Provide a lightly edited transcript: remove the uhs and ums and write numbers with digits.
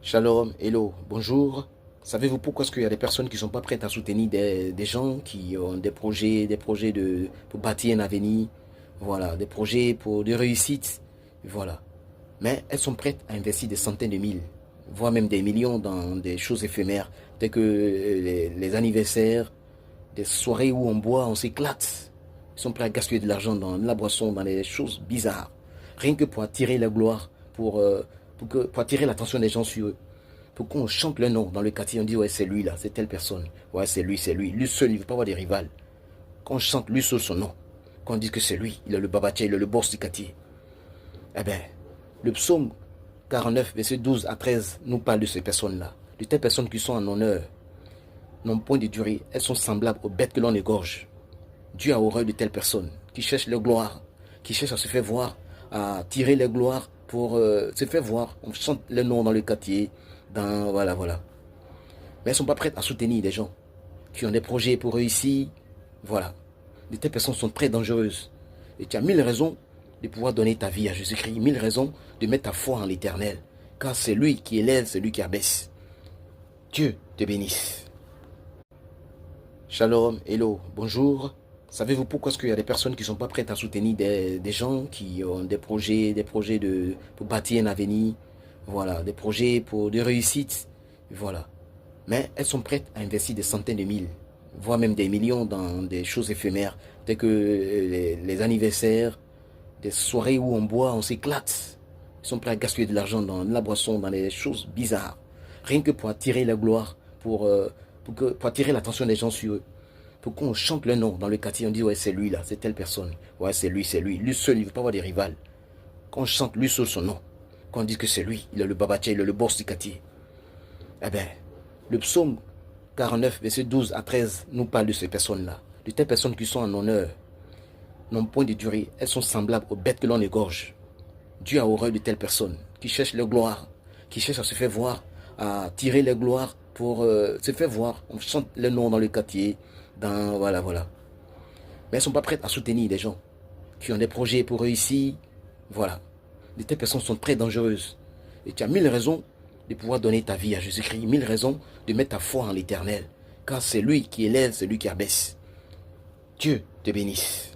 Shalom, hello, bonjour. Savez-vous pourquoi est-ce qu'il y a des personnes qui ne sont pas prêtes à soutenir des gens qui ont des projets pour bâtir un avenir, voilà, des projets de réussite, voilà. Mais elles sont prêtes à investir des centaines de mille, voire même des millions dans des choses éphémères, telles que les anniversaires, des soirées où on boit, on s'éclate. Ils sont prêts à gaspiller de l'argent dans la boisson, dans des choses bizarres, rien que pour attirer la gloire, pour attirer l'attention des gens sur eux. Pour qu'on chante le nom dans le quartier, on dit ouais c'est lui là, c'est telle personne. Ouais c'est lui, c'est lui. Lui seul, il ne veut pas avoir des rivales. Qu'on chante lui seul son nom. Qu'on dise que c'est lui, il est le babatia, il est le boss du quartier. Eh bien, le psaume 49, verset 12 à 13 nous parle de ces personnes-là. De telles personnes qui sont en honneur, n'ont point de durée. Elles sont semblables aux bêtes que l'on égorge. Dieu a horreur de telles personnes qui cherchent leur gloire, qui cherchent à se faire voir, à tirer leur gloire pour se faire voir. On chante le nom dans le quartier, voilà, voilà. Mais elles ne sont pas prêtes à soutenir des gens qui ont des projets pour réussir. Voilà. De telles personnes sont très dangereuses. Et tu as mille raisons de pouvoir donner ta vie à Jésus-Christ, mille raisons de mettre ta foi en l'Éternel. Car c'est lui qui élève, c'est lui qui abaisse. Dieu te bénisse. Shalom, hello, bonjour. Savez-vous pourquoi est-ce qu'il y a des personnes qui ne sont pas prêtes à soutenir des gens qui ont des projets pour bâtir un avenir, voilà, des projets de réussite, voilà. Mais elles sont prêtes à investir des centaines de mille, voire même des millions dans des choses éphémères, telles que les anniversaires, des soirées où on boit, on s'éclate. Ils sont prêts à gaspiller de l'argent dans la boisson, dans des choses bizarres, rien que pour attirer la gloire, pour attirer l'attention des gens sur eux. Pour qu'on chante le nom dans le quartier, on dit ouais c'est lui là, c'est telle personne. Ouais c'est lui, c'est lui. Lui seul, il ne veut pas avoir des rivales. Qu'on chante lui seul son nom. Qu'on dise que c'est lui, il est le babatia, il est le boss du quartier. Eh bien, le psaume 49, verset 12 à 13 nous parle de ces personnes-là. De telles personnes qui sont en honneur, n'ont point de durée. Elles sont semblables aux bêtes que l'on égorge. Dieu a horreur de telles personnes qui cherchent leur gloire, qui cherchent à se faire voir, à tirer leur gloire pour se faire voir. On chante le nom dans le quartier, voilà, voilà. Mais elles ne sont pas prêtes à soutenir des gens qui ont des projets pour réussir. Voilà. De telles personnes sont très dangereuses. Et tu as mille raisons de pouvoir donner ta vie à Jésus-Christ, mille raisons de mettre ta foi en l'Éternel. Car c'est lui qui élève, c'est lui qui abaisse. Dieu te bénisse.